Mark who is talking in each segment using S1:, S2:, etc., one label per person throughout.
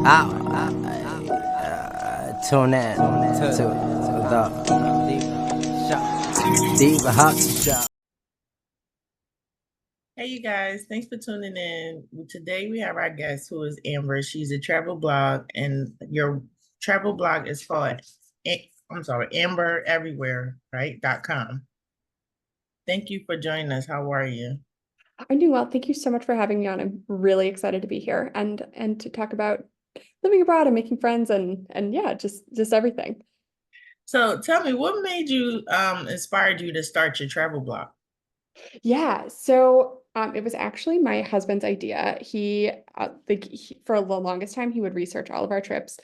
S1: Tune in to the Diva Hustle Show.
S2: Hey, you guys, thanks for tuning in. Today we have our guest who is Amber. She's a travel blog, and your travel blog is called, I'm sorry, Amber Everywhere, right? .com. Thank you for joining us. How are you?
S3: I'm doing well. Thank you so much for having me on. I'm really excited to be here and to talk about living abroad and making friends and yeah, just everything.
S2: So tell me, what made you inspired you to start your travel blog?
S3: Yeah, so it was actually my husband's idea. For the longest time, he would research all of our trips,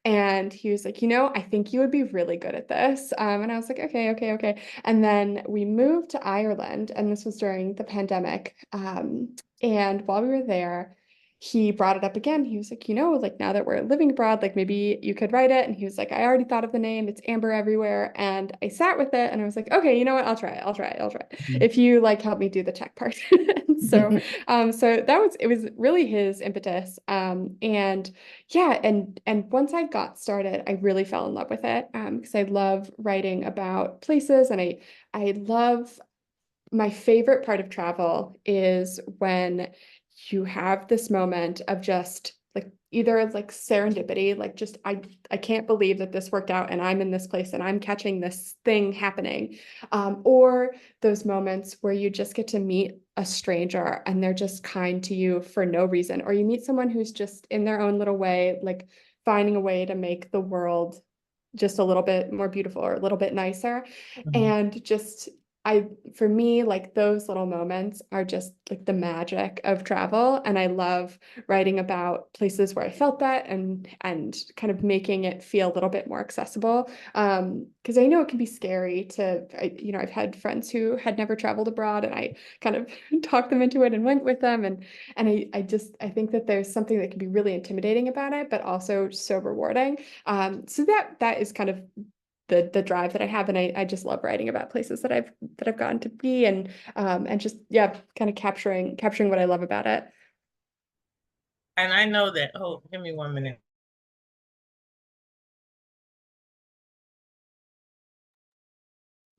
S3: and he was like, I think you would be really good at this. And I was like, okay, okay, okay. And then we moved to Ireland, and this was during the pandemic. And while we were there, he brought it up again. He was like, like now that we're living abroad, like maybe you could write it. And he was like, I already thought of the name. It's Amber Everywhere. And I sat with it and I was like, okay, you know what? I'll try it. I'll try it. I'll try it. If you like help me do the tech part. So it was really his impetus. And yeah, and once I got started, I really fell in love with it. Because I love writing about places and I love my favorite part of travel is when you have this moment of just like either like serendipity, like just I can't believe that this worked out and I'm in this place and I'm catching this thing happening. Or those moments where you just get to meet a stranger and they're just kind to you for no reason, or you meet someone who's just in their own little way, like finding a way to make the world just a little bit more beautiful or a little bit nicer.
S2: Mhm.
S3: And just I for me, like those little moments are just like the magic of travel. And I love writing about places where I felt that and kind of making it feel a little bit more accessible. Because I know it can be scary I've had friends who had never traveled abroad and I kind of talked them into it and went with them. I think that there's something that can be really intimidating about it, but also so rewarding. So that is kind of the drive that I have, and I just love writing about places that I've gotten to be and just yeah, kind of capturing what I love about it.
S2: And I know that, give me 1 minute.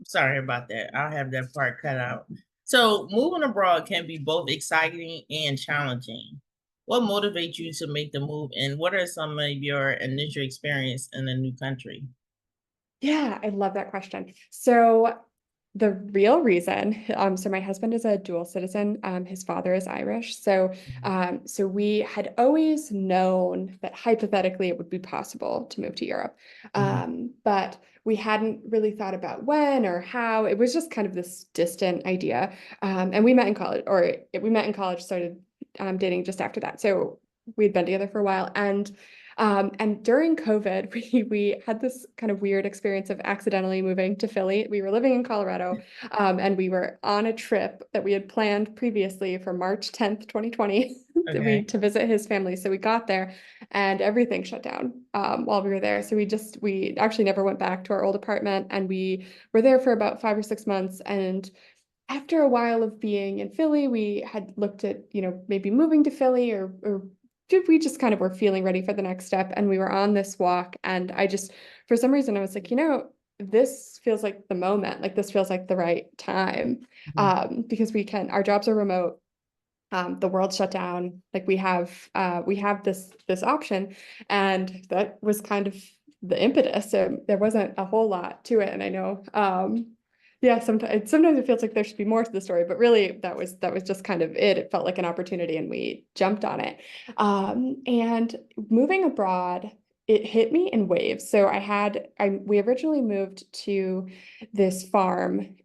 S2: Sorry about that. I'll have that part cut out. So, moving abroad can be both exciting and challenging. What motivates you to make the move, and what are some of your initial experience in a new country?
S3: Yeah, I love that question. So the real reason, so my husband is a dual citizen. His father is Irish. So we had always known that hypothetically it would be possible to move to Europe.
S2: Mhm.
S3: But we hadn't really thought about when or how. It was just kind of this distant idea. And we met in college, we met in college, started dating just after that. So we'd been together for a while. And during COVID, we had this kind of weird experience of accidentally moving to Philly. We were living in Colorado, and we were on a trip that we had planned previously for March 10th, 2020,
S2: Okay.
S3: to visit his family. So we got there, and everything shut down while we were there. So we actually never went back to our old apartment, and we were there for about 5 or 6 months. And after a while of being in Philly, we had looked at, maybe moving to Philly or we just kind of were feeling ready for the next step. And we were on this walk. And for some reason, I was like, this feels like the moment, like this feels like the right time.
S2: Mhm.
S3: Because our jobs are remote. The world shut down. Like we have this option. And that was kind of the impetus. So there wasn't a whole lot to it. And I know, yeah, sometimes it feels like there should be more to the story, but really that was just kind of it. It felt like an opportunity and we jumped on it. And moving abroad, it hit me in waves. So we originally moved to this farm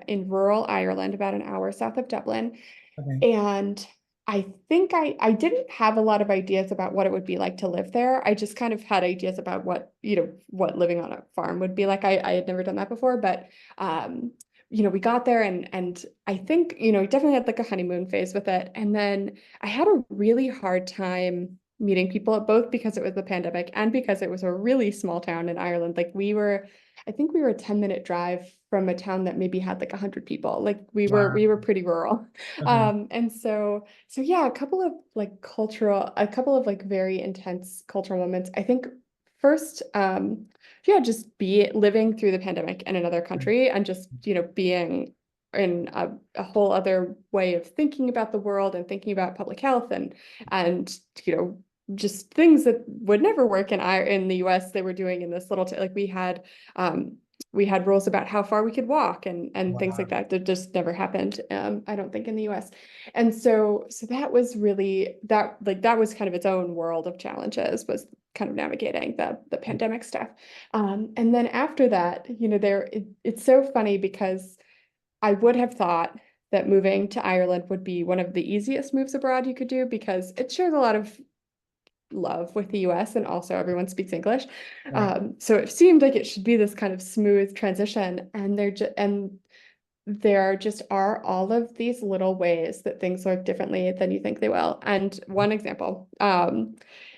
S3: in rural Ireland, about an hour south of Dublin.
S2: Okay.
S3: And I think I didn't have a lot of ideas about what it would be like to live there. I just kind of had ideas about what living on a farm would be like. I had never done that before, but we got there and I think, we definitely had like a honeymoon phase with it. And then I had a really hard time meeting people, both because it was the pandemic and because it was a really small town in Ireland. Like I think we were a 10-minute drive from a town that maybe had like 100 people. Like
S2: Wow.
S3: we were pretty rural.
S2: Okay.
S3: And so yeah, a couple of like very intense cultural moments. I think first, yeah, just be living through the pandemic in another country and just, being in a whole other way of thinking about the world and thinking about public health and just things that would never work in the US they were doing in this little like we had rules about how far we could walk and things like
S2: Wow.
S3: that just never happened, I don't think, in the US. And so that was really that was kind of its own world of challenges, was kind of navigating the pandemic stuff. And then after that, it's so funny because I would have thought that moving to Ireland would be one of the easiest moves abroad you could do because it shares a lot of love with the US and also everyone speaks English.
S2: Right.
S3: So it seemed like it should be this kind of smooth transition, and there just are all of these little ways that things work differently than you think they will. And one example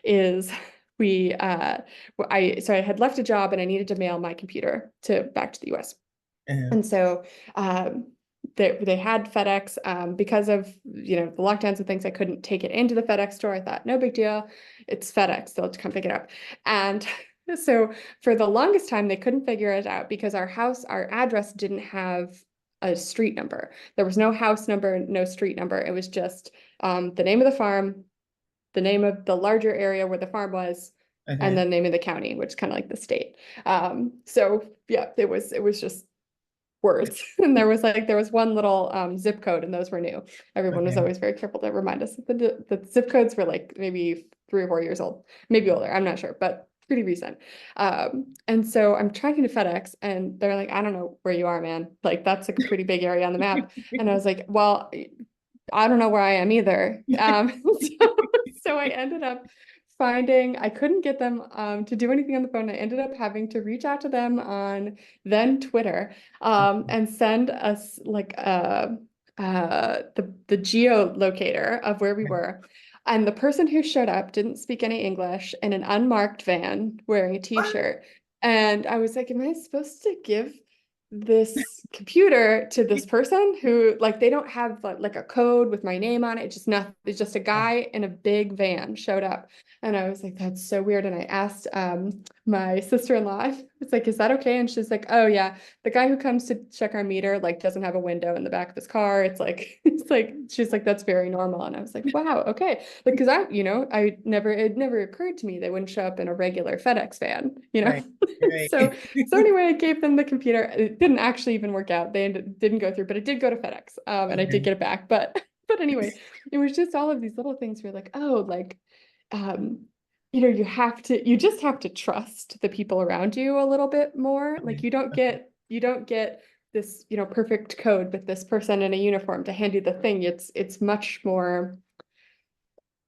S3: is I had left a job and I needed to mail my computer back to the US.
S2: Uh-huh.
S3: And so they had FedEx, because of the lockdowns and things. I couldn't take it into the FedEx store. I thought, no big deal, it's FedEx, they'll come pick it up. And so for the longest time they couldn't figure it out because our address didn't have a street number. There was no house number, no street number. It was just the name of the farm, the name of the larger area where the farm was, and
S2: Okay.
S3: then name of the county, which is kind of like the state. So yeah, it was just words. And there was one little zip code, and those were new. Everyone was
S2: Okay.
S3: always very careful to remind us that the zip codes were like maybe 3 or 4 years old, maybe older, I'm not sure, but pretty recent. And so I'm tracking to FedEx and they're like, I don't know where you are, man. Like that's like a pretty big area on the map. And I was like, well, I don't know where I am either. So I ended up I couldn't get them to do anything on the phone. I ended up having to reach out to them on then Twitter, and send us like the geolocator of where we were. And the person who showed up didn't speak any English, in an unmarked van wearing a t-shirt. And I was like, am I supposed to give this computer to this person who, like, they don't have like a code with my name on it? It's just a guy in a big van showed up. And I was like, that's so weird. And I asked my sister-in-law, it's like, is that okay? And she's like, oh yeah, the guy who comes to check our meter like doesn't have a window in the back of his car. It's like she's like, that's very normal. And I was like, wow, okay. Like, because it never occurred to me they wouldn't show up in a regular FedEx van.
S2: Right. Right.
S3: So anyway, I gave them the computer. It didn't actually even work out. Didn't go through, but it did go to FedEx. And I did
S2: Okay.
S3: get it back. But anyway, it was just all of these little things where like, oh, like, um, you just have to trust the people around you a little bit more. Like you don't get this, perfect code with this person in a uniform to hand you the thing. It's much more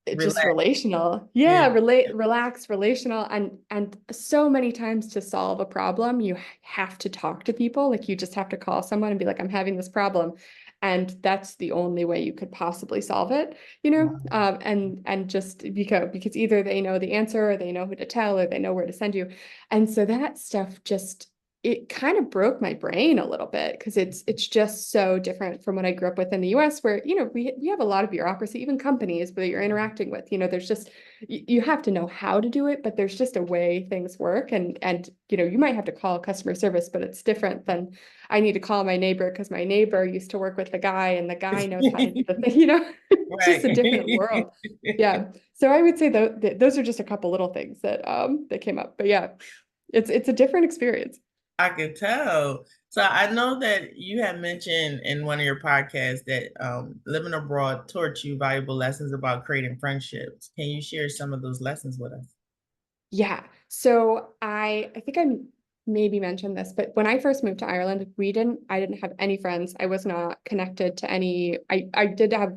S3: just
S2: Relax.
S3: relational.
S2: Yeah.
S3: Yeah, relaxed, relational. And so many times to solve a problem, you have to talk to people. Like you just have to call someone and be like, I'm having this problem. And that's the only way you could possibly solve it.
S2: Wow.
S3: And just because either they know the answer or they know who to tell or they know where to send you. And so that stuff just, it kind of broke my brain a little bit because it's just so different from what I grew up with in the US, where we have a lot of bureaucracy, even companies that you're interacting with. There's just you have to know how to do it, but there's just a way things work, and you might have to call customer service, but it's different than I need to call my neighbor because my neighbor used to work with the guy and the guy knows how to do the thing. It's just a different
S2: Right.
S3: world. Yeah. So I would say those are just a couple little things that came up, but yeah, it's a different experience.
S2: I could tell. So I know that you had mentioned in one of your podcasts that living abroad taught you valuable lessons about creating friendships. Can you share some of those lessons with us?
S3: Yeah. So I think I maybe mentioned this, but when I first moved to Ireland, I didn't have any friends. I was not connected to any. I did have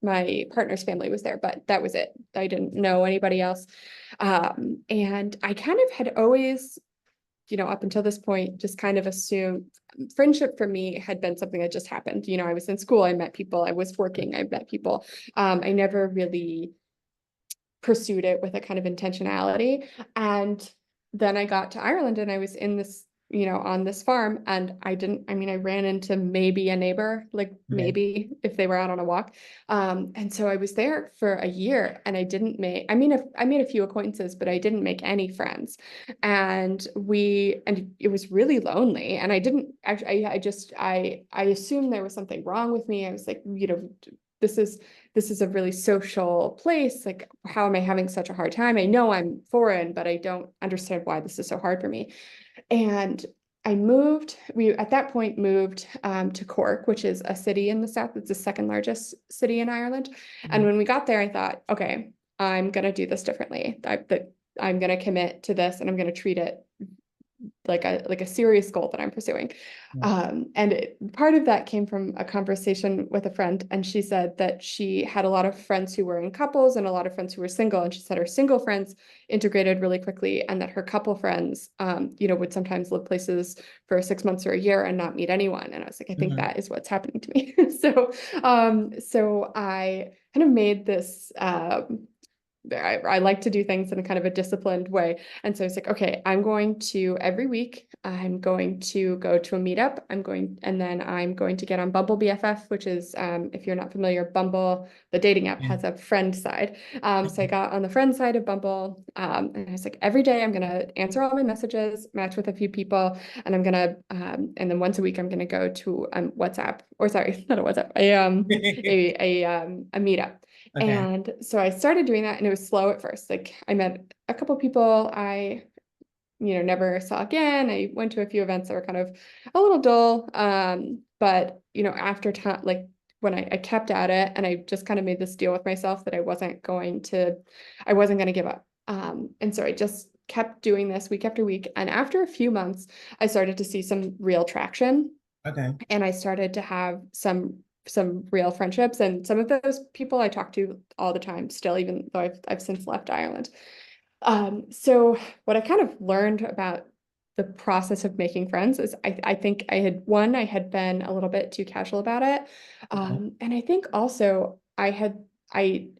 S3: my partner's family was there, but that was it. I didn't know anybody else. And I kind of had always, up until this point, just kind of assumed friendship for me had been something that just happened. I was in school, I met people, I was working, I met people. I never really pursued it with a kind of intentionality. And then I got to Ireland and I was in this, on this farm, and I ran into maybe a neighbor, like
S2: Okay.
S3: maybe if they were out on a walk. And so I was there for a year and I made a few acquaintances, but I didn't make any friends. And it was really lonely. And I didn't actually, I assumed there was something wrong with me. I was like, this is a really social place. Like, how am I having such a hard time? I know I'm foreign, but I don't understand why this is so hard for me. And we at that point moved to Cork, which is a city in the south. It's the second largest city in Ireland. And
S2: Mhm.
S3: when we got there, I thought, okay, I'm going to do this differently. I'm going to commit to this and I'm going to treat it like a serious goal that I'm pursuing.
S2: Yeah.
S3: Part of that came from a conversation with a friend, and she said that she had a lot of friends who were in couples and a lot of friends who were single, and she said her single friends integrated really quickly, and that her couple friends, would sometimes live places for 6 months or a year and not meet anyone. And I was like, I think
S2: Mhm.
S3: that is what's happening to me. So I kind of made this. I like to do things in a kind of a disciplined way. And so it's like, okay, every week, I'm going to go to a meetup. And then I'm going to get on Bumble BFF, which is, if you're not familiar, Bumble, the dating app,
S2: Yeah.
S3: has a friend side. So I got on the friend side of Bumble, and I was like, every day I'm going to answer all my messages, match with a few people, and and then once a week, I'm going to go to WhatsApp, or sorry, not a WhatsApp, a meetup.
S2: Okay.
S3: And so I started doing that, and it was slow at first. Like, I met a couple people I, never saw again. I went to a few events that were kind of a little dull. But after time, like when I kept at it, and I just kind of made this deal with myself that I wasn't going to give up. And so I just kept doing this week after week. And after a few months, I started to see some real traction,
S2: Okay.
S3: and I started to have some real friendships, and some of those people I talk to all the time still, even though I've since left Ireland. So what I kind of learned about the process of making friends is I think I had been a little bit too casual about it.
S2: Okay.
S3: And I think also I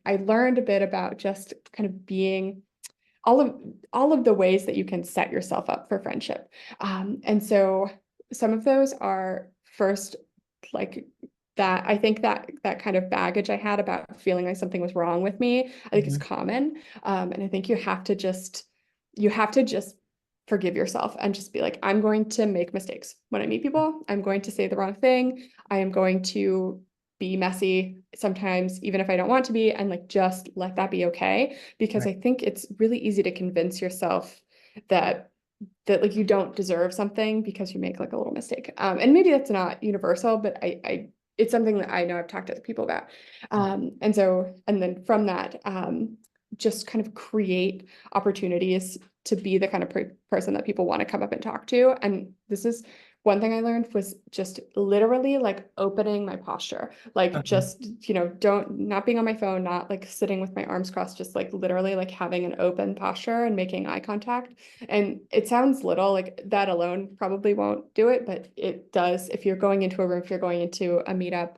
S3: learned a bit about just kind of being all of the ways that you can set yourself up for friendship. And so some of those are first, like, that I think that kind of baggage I had about feeling like something was wrong with me, I think is
S2: Mhm.
S3: common. And I think you have to just forgive yourself and just be like, I'm going to make mistakes when I meet people. I'm going to say the wrong thing. I am going to be messy sometimes, even if I don't want to be, and like just let that be okay. Because
S2: Right.
S3: I think it's really easy to convince yourself that like you don't deserve something because you make like a little mistake. And maybe that's not universal, but I it's something that I know I've talked to other people about.
S2: Yeah.
S3: And then from that, just kind of create opportunities to be the kind of person that people want to come up and talk to. And this is one thing I learned, was just literally like opening my posture, like
S2: Okay.
S3: just, don't, not being on my phone, not like sitting with my arms crossed, just like literally like having an open posture and making eye contact. And it sounds little, like that alone probably won't do it, but it does. If you're going into a room, if you're going into a meetup,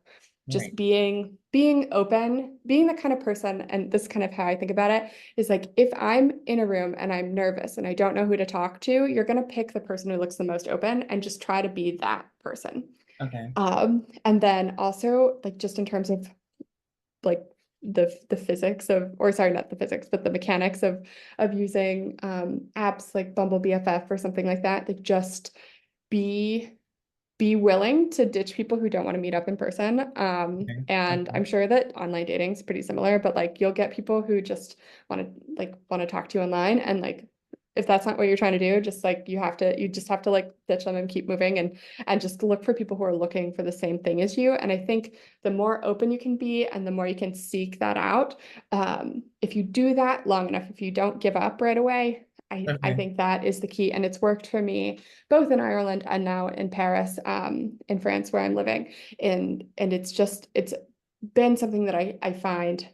S2: Right.
S3: just being open, being the kind of person, and this is kind of how I think about it, is like, if I'm in a room and I'm nervous and I don't know who to talk to, you're going to pick the person who looks the most open and just try to be that person.
S2: Okay.
S3: And then also, like, just in terms of like the physics of, or sorry, not the physics, but the mechanics of using apps like Bumble BFF or something like that, like just be willing to ditch people who don't want to meet up in person.
S2: Okay.
S3: And
S2: Okay.
S3: I'm sure that online dating is pretty similar, but like you'll get people who just want to talk to you online, and like if that's not what you're trying to do, just like you just have to like ditch them and keep moving, and just look for people who are looking for the same thing as you. And I think the more open you can be and the more you can seek that out, if you do that long enough, if you don't give up right away, I
S2: Okay.
S3: think that is the key. And it's worked for me both in Ireland and now in Paris, in France, where I'm living. And it's been something that I find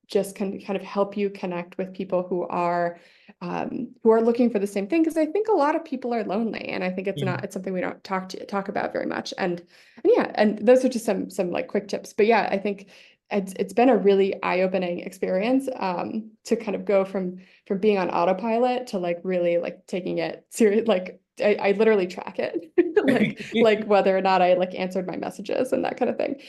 S3: just can kind of help you connect with people who are looking for the same thing. Because I think a lot of people are lonely, and I think
S2: Yeah.
S3: it's something we don't talk about very much. And yeah, and those are just some like quick tips. But yeah, I think it's been a really eye-opening experience to kind of go from being on autopilot to like really like taking it serious. Like I literally track it, like whether or not I like answered my messages and that kind of thing.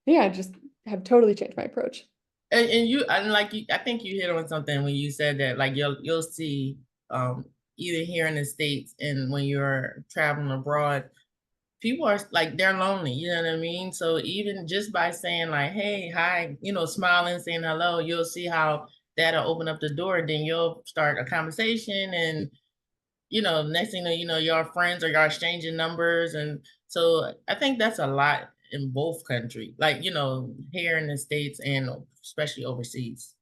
S3: Yeah, just have totally changed my approach.
S2: And like you, I think you hit on something when you said that like you'll see either here in the States and when you're traveling abroad, people are like they're lonely, you know what I mean? So even just by saying like, hey, hi, smiling, saying hello, you'll see how that'll open up the door. Then you'll start a conversation and next thing your friends or you're exchanging numbers. And so I think that's a lot in both countries, like, here in the States and especially overseas.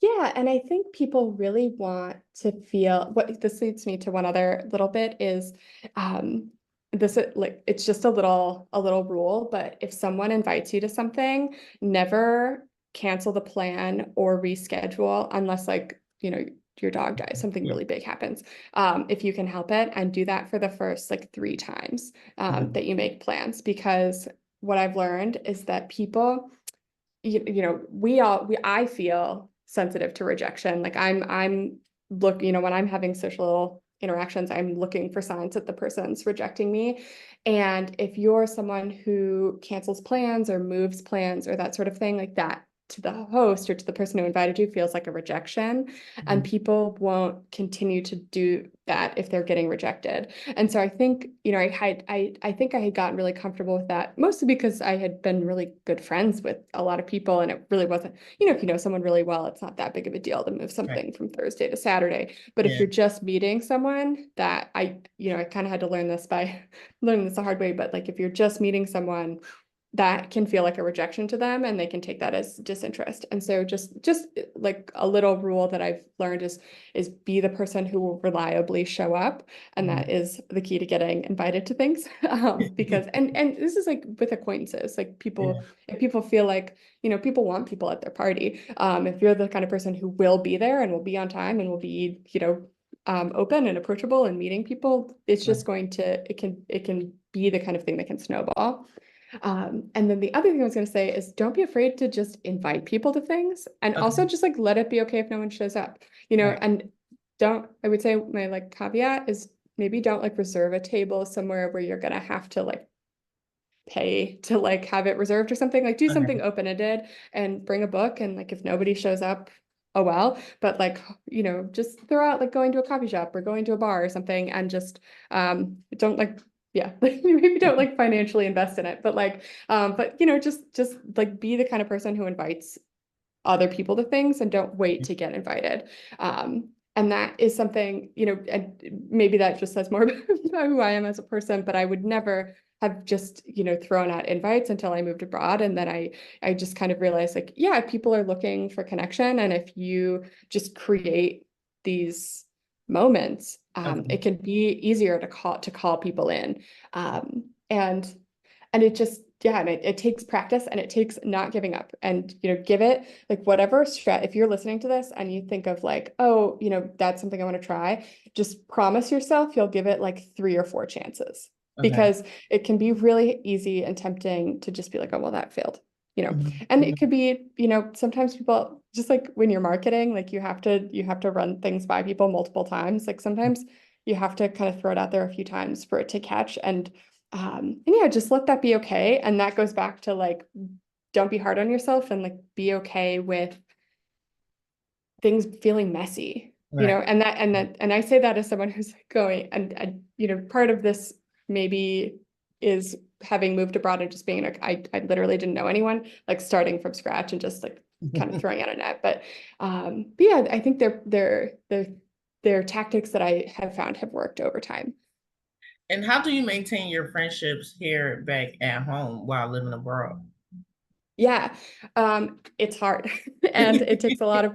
S3: Yeah, and I think people really want to feel what this leads me to one other little bit is um this like it's just a little rule, but if someone invites you to something, never cancel the plan or reschedule unless like, your dog dies, something
S2: Yeah.
S3: really big happens. If you can help it, and do that for the first like 3 times
S2: Mhm.
S3: that you make plans, because what I've learned is that people I feel sensitive to rejection. Like when I'm having social interactions, I'm looking for signs that the person's rejecting me. And if you're someone who cancels plans or moves plans or that sort of thing, like that to the host or to the person who invited you feels like a rejection, and
S2: Mhm.
S3: people won't continue to do that if they're getting rejected. And so I think, I think I had gotten really comfortable with that, mostly because I had been really good friends with a lot of people, and it really wasn't, if you know someone really well, it's not that big of a deal to move
S2: Right.
S3: something from Thursday to Saturday. But if
S2: Yeah.
S3: you're just meeting someone, that I kind of had to learn this by learning this the hard way, but like if you're just meeting someone, that can feel like a rejection to them, and they can take that as disinterest. And so just like a little rule that I've learned is be the person who will reliably show up, and
S2: Mhm.
S3: that is the key to getting invited to things. Because and this is like with acquaintances, like
S2: Yeah.
S3: if people feel like, people want people at their party. If you're the kind of person who will be there and will be on time and will be, open and approachable and meeting people, it's
S2: Right.
S3: just it can be the kind of thing that can snowball. And then the other thing I was going to say is don't be afraid to just invite people to things, and
S2: Okay.
S3: also just like let it be okay if no one shows up,
S2: Right.
S3: and I would say my like caveat is maybe don't like reserve a table somewhere where you're going to have to like pay to like have it reserved or something. Like do
S2: Okay.
S3: something open-ended and bring a book, and like if nobody shows up, oh well. But like, just throw out like going to a coffee shop or going to a bar or something, and just don't like, yeah, maybe don't like financially invest in it, but like but just like be the kind of person who invites other people to things and don't wait to get invited. And that is something, and maybe that just says more about who I am as a person, but I would never have just, thrown out invites until I moved abroad. And then I just kind of realized like, yeah, people are looking for connection. And if you just create these moments,
S2: Okay.
S3: it can be easier to call people in. And it just, yeah, and it takes practice, and it takes not giving up, and give it like whatever strat. If you're listening to this and you think of like, oh, that's something I want to try, just promise yourself you'll give it like 3 or 4 chances,
S2: Okay.
S3: because it can be really easy and tempting to just be like, oh well, that failed.
S2: Mhm.
S3: And it
S2: Mhm.
S3: could be, sometimes people just like when you're marketing, like you have to run things by people multiple times. Like sometimes you have to kind of throw it out there a few times for it to catch. And yeah, just let that be okay. And that goes back to like, don't be hard on yourself, and like be okay with things feeling messy,
S2: Right.
S3: and I say that as someone who's going, and part of this maybe is having moved abroad and just being like, I literally didn't know anyone, like starting from scratch and just like kind of throwing out a net. But yeah, I think they're tactics that I have found have worked over time.
S2: And how do you maintain your friendships here back at home while living abroad?
S3: Yeah, it's hard and it takes a lot of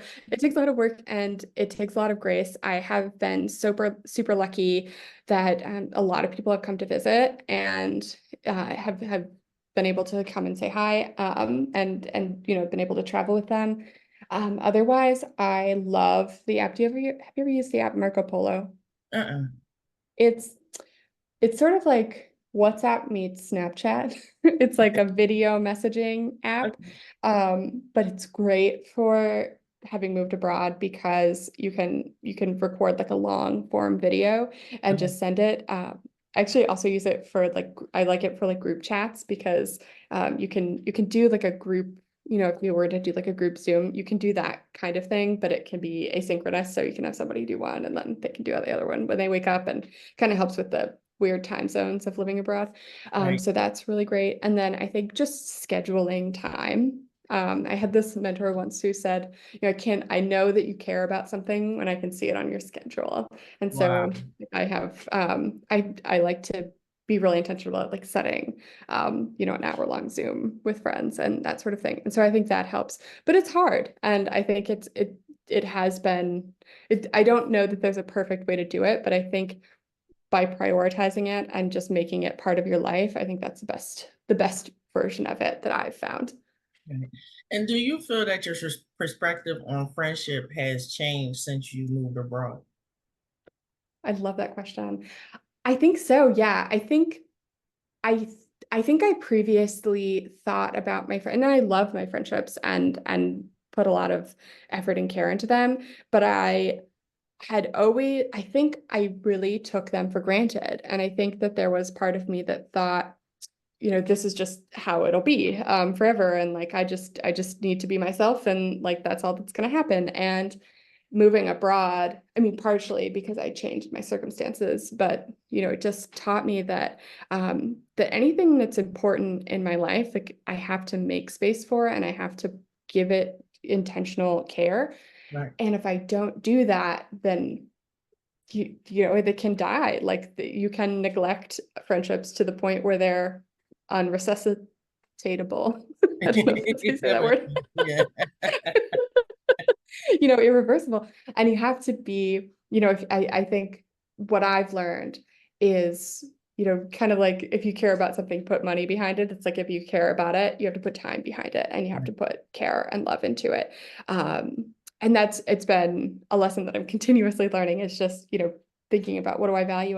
S3: work, and it takes a lot of grace. I have been super, super lucky that a lot of people have come to visit, and have been able to come and say hi, and been able to travel with them. Otherwise, I love the app. Have you ever used the app Marco Polo?
S2: Uh-uh.
S3: It's it's sort of like WhatsApp meets Snapchat. It's like a video messaging app.
S2: Okay.
S3: But it's great for having moved abroad because you can record like a long form video and
S2: Okay.
S3: just send it. I actually also use it for like I like it for like group chats because you can do like a group, if you were to do like a group Zoom, you can do that kind of thing, but it can be asynchronous. So you can have somebody do one and then they can do the other one when they wake up, and kind of helps with the weird time zones of living abroad.
S2: Right.
S3: So that's really great. And then I think just scheduling time. I had this mentor once who said, I know that you care about something when I can see it on your schedule. And
S2: Wow.
S3: so I have, I like to be really intentional about like setting, an hour-long Zoom with friends and that sort of thing. And so I think that helps, but it's hard. And I think it has been, I don't know that there's a perfect way to do it, but I think by prioritizing it and just making it part of your life, I think that's the best version of it that I've found.
S2: Right. And do you feel that your perspective on friendship has changed since you moved abroad?
S3: I love that question. I think so. Yeah. I I think I previously thought about my friend, and I love my friendships and put a lot of effort and care into them, but I think I really took them for granted. And I think that there was part of me that thought, this is just how it'll be forever. And like, I just need to be myself. And like, that's all that's going to happen. And moving abroad, I mean, partially because I changed my circumstances, but, it just taught me that anything that's important in my life, like I have to make space for, and I have to give it intentional care.
S2: Right.
S3: And if I don't do that, then they can die. Like you can neglect friendships to the point where they're unresuscitatable. I don't know if that's how you say that word.
S2: Yeah.
S3: Irreversible. And you have to be, if I think what I've learned is, kind of like if you care about something, put money behind it. It's like if you care about it, you have to put time behind it, and you have to put care and love into it. And it's been a lesson that I'm continuously learning. It's just, thinking about what do I value,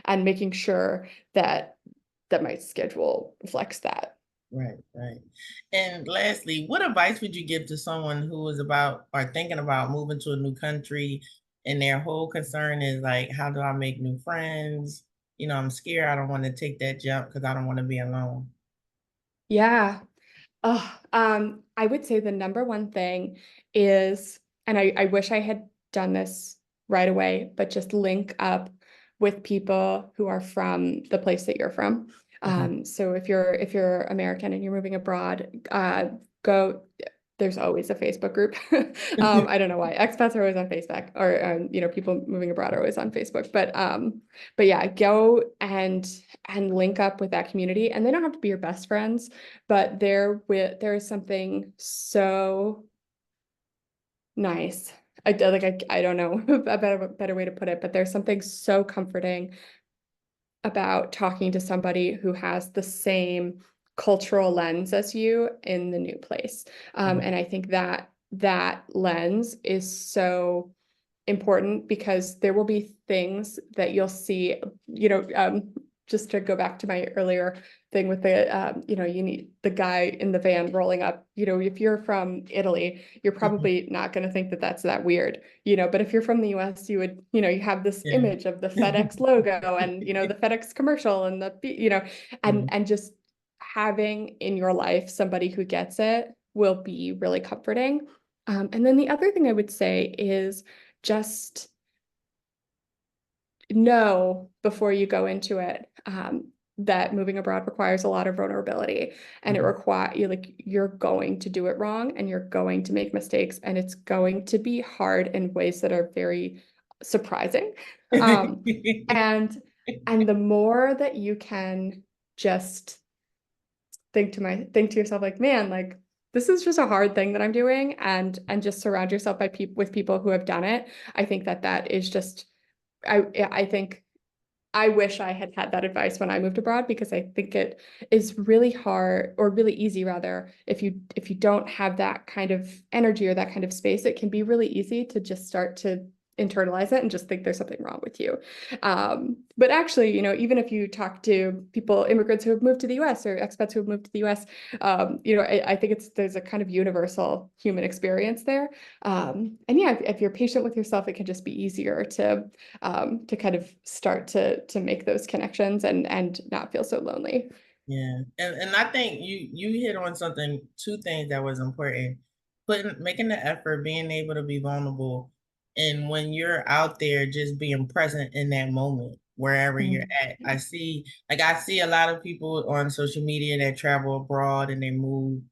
S3: and making sure that my schedule reflects that.
S2: Right, right. And lastly, what advice would you give to someone who is about or thinking about moving to a new country and their whole concern is like, how do I make new friends? I'm scared. I don't want to take that jump because I don't want to be alone.
S3: Yeah. Oh, I would say the number one thing is, and I wish I had done this right away, but just link up with people who are from the place that you're from.
S2: Mhm.
S3: So if you're American and you're moving abroad, go. There's always a Facebook group. I don't know why expats are always on Facebook, or people moving abroad are always on Facebook. But yeah, go and link up with that community, and they don't have to be your best friends, but there is something so nice. I don't know a better way to put it, but there's something so comforting about talking to somebody who has the same cultural lens as you in the new place. And I think that lens is so important because there will be things that you'll see, just to go back to my earlier thing with you need the guy in the van rolling up, if you're from Italy, you're
S2: Mhm.
S3: probably not going to think that that's that weird, but if you're from the US, you would, you have this
S2: Yeah.
S3: image of the FedEx logo and, the FedEx commercial and
S2: Mhm.
S3: and just having in your life somebody who gets it will be really comforting. And then the other thing I would say is just know before you go into it, that moving abroad requires a lot of vulnerability, and
S2: Mhm.
S3: you're going to do it wrong, and you're going to make mistakes, and it's going to be hard in ways that are very surprising. Um, and the more that you can just think to yourself like, man, like this is just a hard thing that I'm doing, and just surround yourself with people who have done it. I think that is just I think I wish I had had that advice when I moved abroad, because I think it is really hard, or really easy rather, if you don't have that kind of energy or that kind of space. It can be really easy to just start to internalize it and just think there's something wrong with you. But actually, you know, even if you talk to people, immigrants who have moved to the US or expats who have moved to the US, you know, I think there's a kind of universal human experience there. And yeah, if you're patient with yourself, it can just be easier to kind of start to make those connections and not feel so lonely.
S2: Yeah. And I think you hit on something, two things that was important. Making the effort, being able to be vulnerable, and when you're out there, just being present in that moment, wherever you're at. I see a lot of people on social media that travel abroad and they move,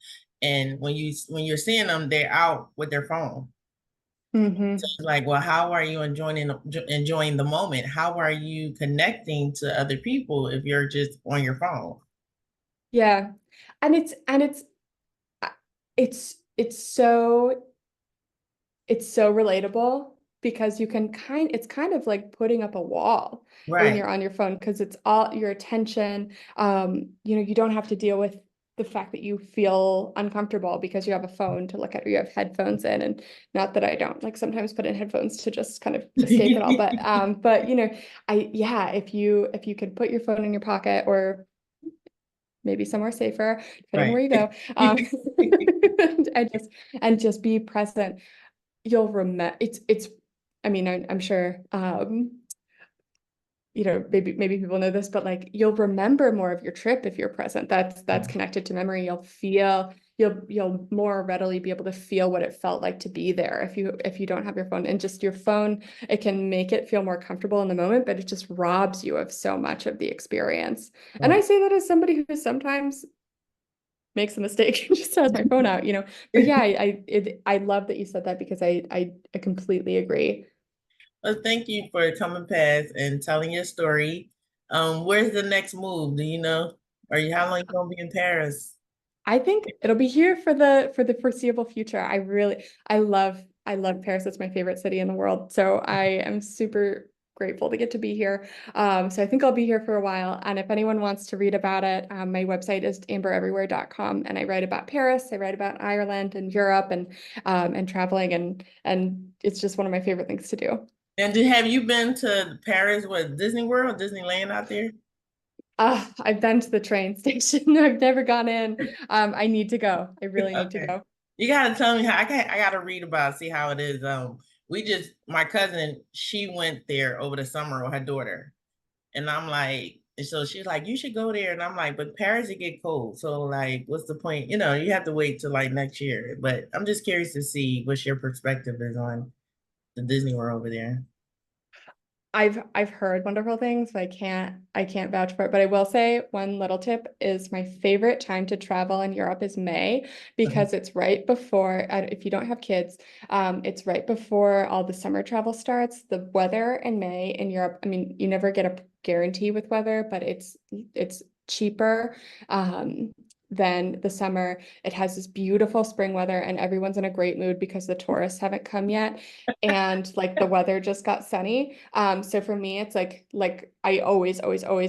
S2: and when you're seeing them, they're out with their phone. So it's like, well, how are you enjoying the moment? How are you connecting to other people if you're just on your phone?
S3: Yeah. And uh, it's so relatable because it's kind of like putting up a wall when
S2: Right.
S3: you're on your phone because it's all your attention. You know, you don't have to deal with the fact that you feel uncomfortable because you have a phone to look at or you have headphones in. And not that I don't like sometimes put in headphones to just kind of escape it all, but you know, if you can put your phone in your pocket or maybe somewhere safer, depending on
S2: Right.
S3: where you go, and just be present, you'll remember. It's I mean, I'm sure you know, maybe people know this, but like you'll remember more of your trip if you're present. That's connected to memory. You'll more readily be able to feel what it felt like to be there if you don't have your phone. And just your phone, it can make it feel more comfortable in the moment, but it just robs you of so much of the experience. And I say that as somebody who sometimes makes a mistake and just has my phone out, you know. But yeah, I love that you said that because I completely agree.
S2: Well, thank you for coming past and telling your story. Where's the next move? Do you know? How long you gonna be in Paris?
S3: I think it'll be here for the foreseeable future. I love Paris. It's my favorite city in the world. So I am super grateful to get to be here. So I think I'll be here for a while. And if anyone wants to read about it, my website is ambereverywhere.com, and I write about Paris. I write about Ireland and Europe and traveling, and it's just one of my favorite things to do.
S2: And have you been to Paris with Disney World, Disneyland out there?
S3: I've been to the train station. I've never gone in. I need to go. I really need to
S2: Okay.
S3: go.
S2: You gotta tell me how I gotta read about, see how it is. My cousin, she went there over the summer with her daughter. And I'm like, and so she's like, you should go there. And I'm like, but Paris, it get cold. So like, what's the point? You know, you have to wait till like next year. But I'm just curious to see what your perspective is on the Disney World over there.
S3: I've heard wonderful things, but I can't vouch for it. But I will say one little tip is my favorite time to travel in Europe is May because it's right before, if you don't have kids, it's right before all the summer travel starts. The weather in May in Europe, I mean, you never get a guarantee with weather, but it's cheaper. Than the summer. It has this beautiful spring weather and everyone's in a great mood because the tourists haven't come yet. And like the weather just got sunny. So for me, it's like I always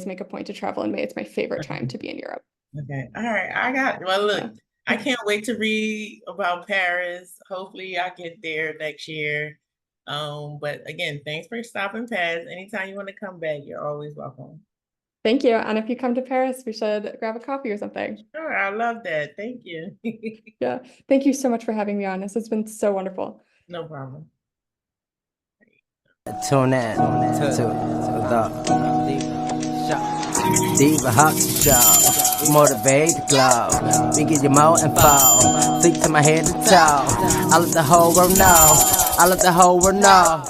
S3: make a point to travel in May. It's my favorite time to be in Europe.
S2: Okay. All right. Well, look,
S3: Yeah.
S2: I can't wait to read about Paris. Hopefully I get there next year. But again, thanks for stopping past. Anytime you want to come back, you're always welcome.
S3: Thank you. And if you come to Paris, we should grab a coffee or something.
S2: Sure, I love that. Thank you.
S3: Yeah. Thank you so much for having me on. This has been so wonderful.
S2: No problem.
S1: Tune in to the Diva Hot Show. Motivate the glow. We give you more info. Think to my head to toe. I let the whole world know. I let the whole world know.